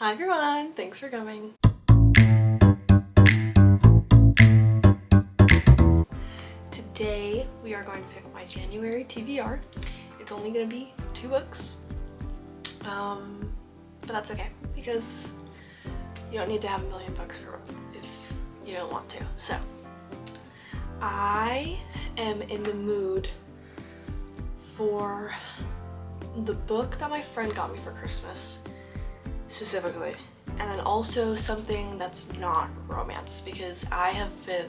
Hi everyone, thanks for coming. Today we are going to pick my January TBR. It's only going to be 2 books, but that's okay because you don't need to have a million books if you don't want to. So I am in the mood for the book that my friend got me for Christmas specifically, and then also something that's not romance, because I have been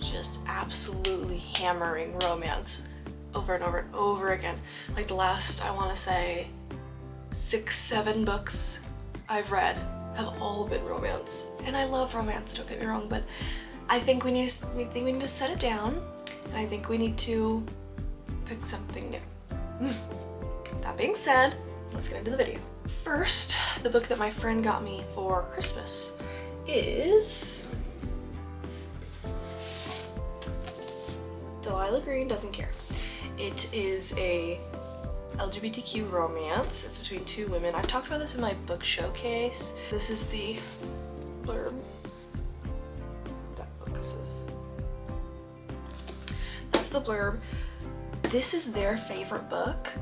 just absolutely hammering romance over and over and over again. Like the last, I want to say 6-7 books I've read have all been romance, and I love romance, don't get me wrong, but I think we need to set it down, and I think we need to pick something new. That being said, let's get into the video. First, the book that my friend got me for Christmas is Delilah Green Doesn't Care. It is a LGBTQ romance. It's between 2 women. I've talked about this in my book showcase. This is the blurb. That focuses. That's the blurb. This is their favorite book,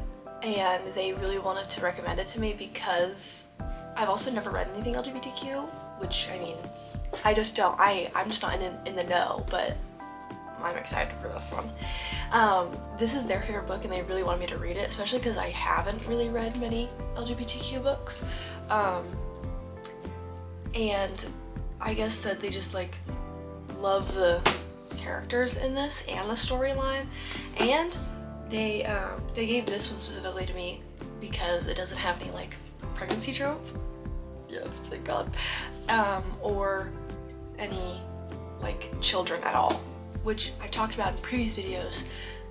and they really wanted to recommend it to me because I've also never read anything LGBTQ, which, I mean, I just don't. I'm just not in the know, but I'm excited for this one. This is their favorite book, and they really wanted me to read it, especially because I haven't really read many LGBTQ books. And I guess that they just like love the characters in this and the storyline, and they gave this one specifically to me because it doesn't have any like pregnancy trope, yes, thank God, or any like children at all, which I've talked about in previous videos.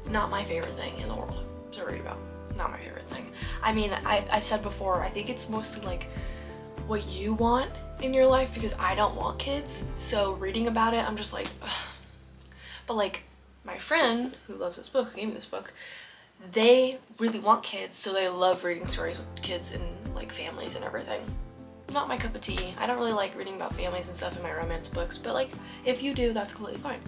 Not my favorite thing in the world to read about. Not my favorite thing. I mean, I've said before, I think it's mostly like what you want in your life, because I don't want kids, so reading about it, I'm just like, ugh. But like my friend who loves this book, who gave me this book, they really want kids, so they love reading stories with kids and like families and everything. Not my cup of tea. I don't really like reading about families and stuff in my romance books, but like if you do, that's completely fine.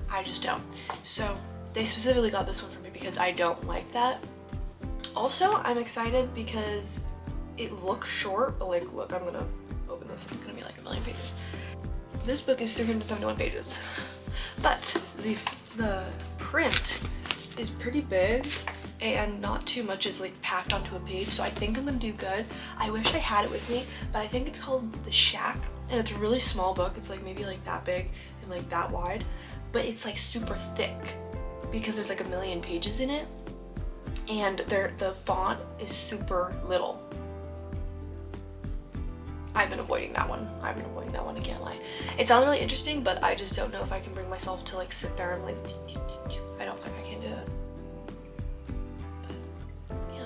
I just don't. So they specifically got this one for me because I don't like that. Also, I'm excited because it looks short, but like, look, I'm gonna open this. It's gonna be like 1,000,000 pages. This book is 371 pages, but the print is pretty big and not too much is like packed onto a page, so I think I'm gonna do good. I wish I had it with me, but I think it's called The Shack, and it's a really small book. It's like maybe like that big and like that wide, but it's like super thick because there's like 1,000,000 pages in it, and the font is super little. I've been avoiding that one. I can't lie. It sounds really interesting, but I just don't know if I can bring myself to like sit there and like, I don't think I can do it. But yeah.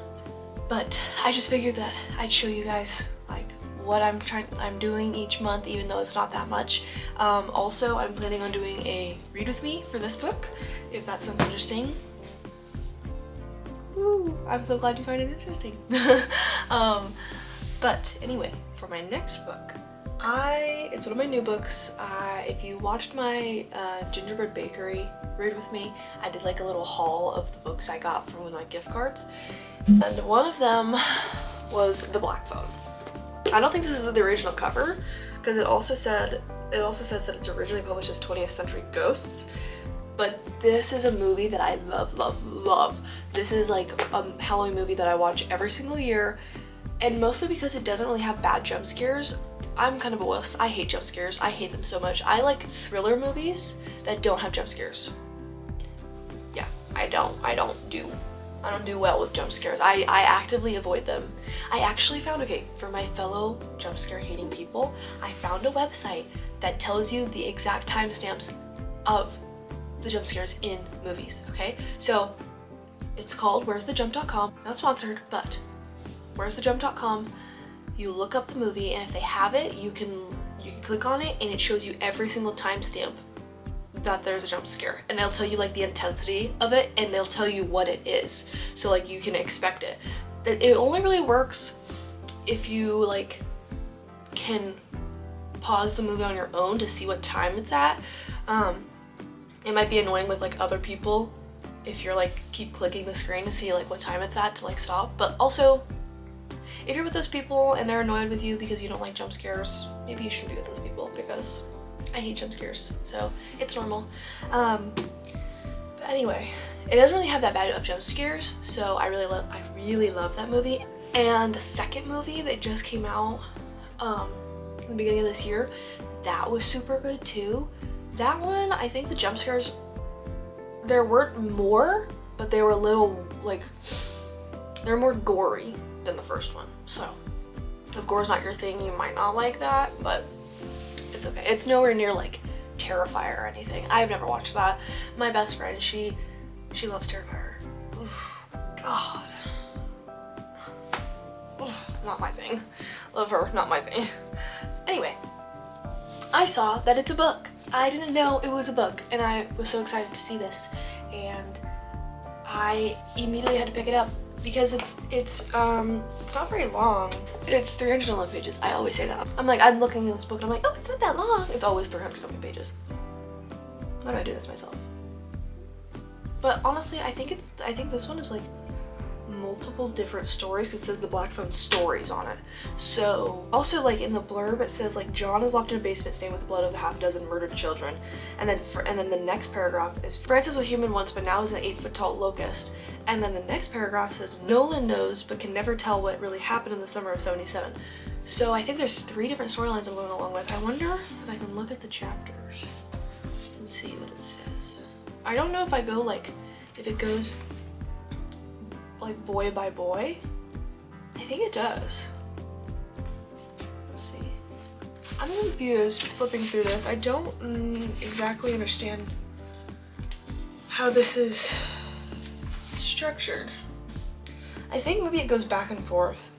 But I just figured that I'd show you guys like what I'm doing each month, even though it's not that much. Also, I'm planning on doing a read with me for this book, if that sounds interesting. Woo, I'm so glad you find it interesting. But anyway, for my next book, it's one of my new books. If you watched my Gingerbread Bakery read with me, I did like a little haul of the books I got from one of my gift cards, and one of them was The Black Phone. I don't think this is the original cover, because it also says that it's originally published as 20th Century Ghosts, but this is a movie that I love, love, love. This is like a Halloween movie that I watch every single year, and mostly because it doesn't really have bad jump scares. I'm kind of a wuss. I hate jump scares. I hate them so much. I like thriller movies that don't have jump scares. Yeah, I don't do well with jump scares. I actively avoid them. I actually found, okay, for my fellow jump scare hating people, I found a website that tells you the exact timestamps of the jump scares in movies, okay? So it's called where'sthejump.com. Not sponsored, but where'sthejump.com. You look up the movie, and if they have it, you can click on it, and it shows you every single timestamp that there's a jump scare, and they'll tell you like the intensity of it, and they'll tell you what it is, so like you can expect it. It only really works if you like can pause the movie on your own to see what time it's at. It might be annoying with like other people if you're like keep clicking the screen to see like what time it's at to like stop, but also if you're with those people and they're annoyed with you because you don't like jump scares, maybe you shouldn't be with those people, because I hate jump scares, so it's normal. But anyway, it doesn't really have that bad of jump scares, so I really love that movie. And the second movie that just came out in the beginning of this year, that was super good too. That one, I think the jump scares, there weren't more, but they were a little like, they're more gory than the first one. So if gore's not your thing, you might not like that, but it's okay. It's nowhere near like Terrifier or anything. I've never watched that. My best friend, she loves Terrifier. Oof, God. Oof, not my thing. Love her, not my thing. Anyway, I saw that it's a book. I didn't know it was a book, and I was so excited to see this, and I immediately had to pick it up because it's not very long. It's 311 pages. I always say that. I'm looking at this book and I'm like, oh, it's not that long. It's always 300 something pages. Why do I do this myself? But honestly, I think this one is like multiple different stories, because it says the Black Phone stories on it. So also, like in the blurb it says like John is locked in a basement stained with the blood of the half dozen murdered children, and then the next paragraph is Francis was human once but now is an 8-foot tall locust, and then the next paragraph says Nolan knows but can never tell what really happened in the summer of 77. So I think there's 3 different storylines I'm going along with. I wonder if I can look at the chapters and see what it says. I don't know if I go like, if it goes like boy by boy. I think it does. Let's see. I'm confused flipping through this. I don't exactly understand how this is structured. I think maybe it goes back and forth.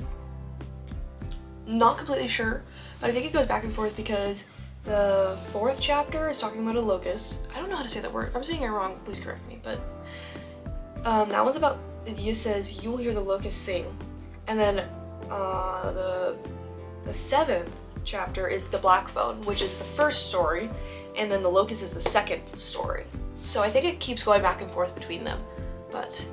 Not completely sure, but I think it goes back and forth because the 4th chapter is talking about a locust. I don't know how to say that word. If I'm saying it wrong, please correct me, but that one's about, it says you will hear the locust sing, and then the 7th chapter is the Black Phone, which is the first story, and then the locust is the second story. So I think it keeps going back and forth between them, but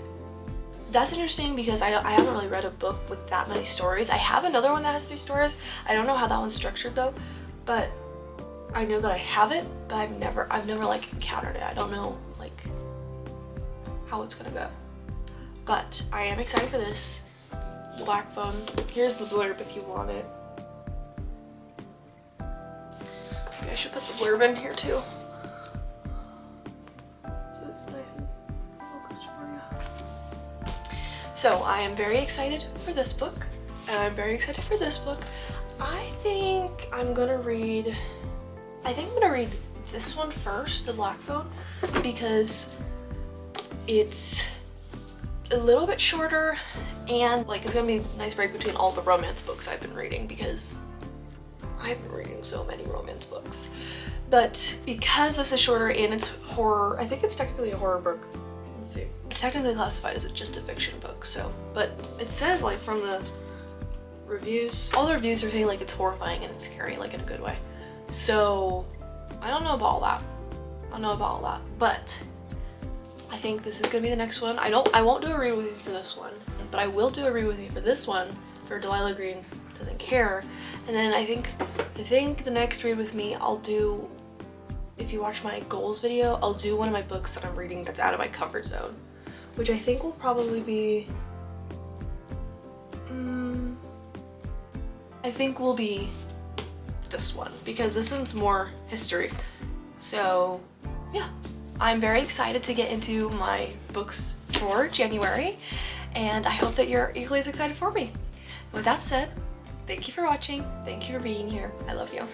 that's interesting because I haven't really read a book with that many stories. I have another one that has 3 stories. I don't know how that one's structured though, but I know that I have it, but I've never like encountered it. I don't know like how it's gonna go. But I am excited for this. Black Phone. Here's the blurb if you want it. Maybe I should put the blurb in here too, so it's nice and focused for you. So I am very excited for this book, and I'm very excited for this book. I think I'm gonna read this one first, the Black Phone, because it's a little bit shorter, and like it's gonna be a nice break between all the romance books I've been reading, because I've been reading so many romance books. But because this is shorter and it's horror, I think it's technically a horror book. Let's see. It's technically classified as just a fiction book, so, but it says like from the reviews, all the reviews are saying like it's horrifying and it's scary, like in a good way. So I don't know about all that. I don't know about all that, but I think this is gonna be the next one. I won't do a read with you for this one, but I will do a read with you for this one, for Delilah Green Doesn't Care. And then I think the next read with me I'll do, if you watch my goals video, I'll do one of my books that I'm reading that's out of my comfort zone, which I think will probably be, I think will be this one, because this one's more history. So yeah, I'm very excited to get into my books for January, and I hope that you're equally as excited for me. With that said, thank you for watching, thank you for being here, I love you.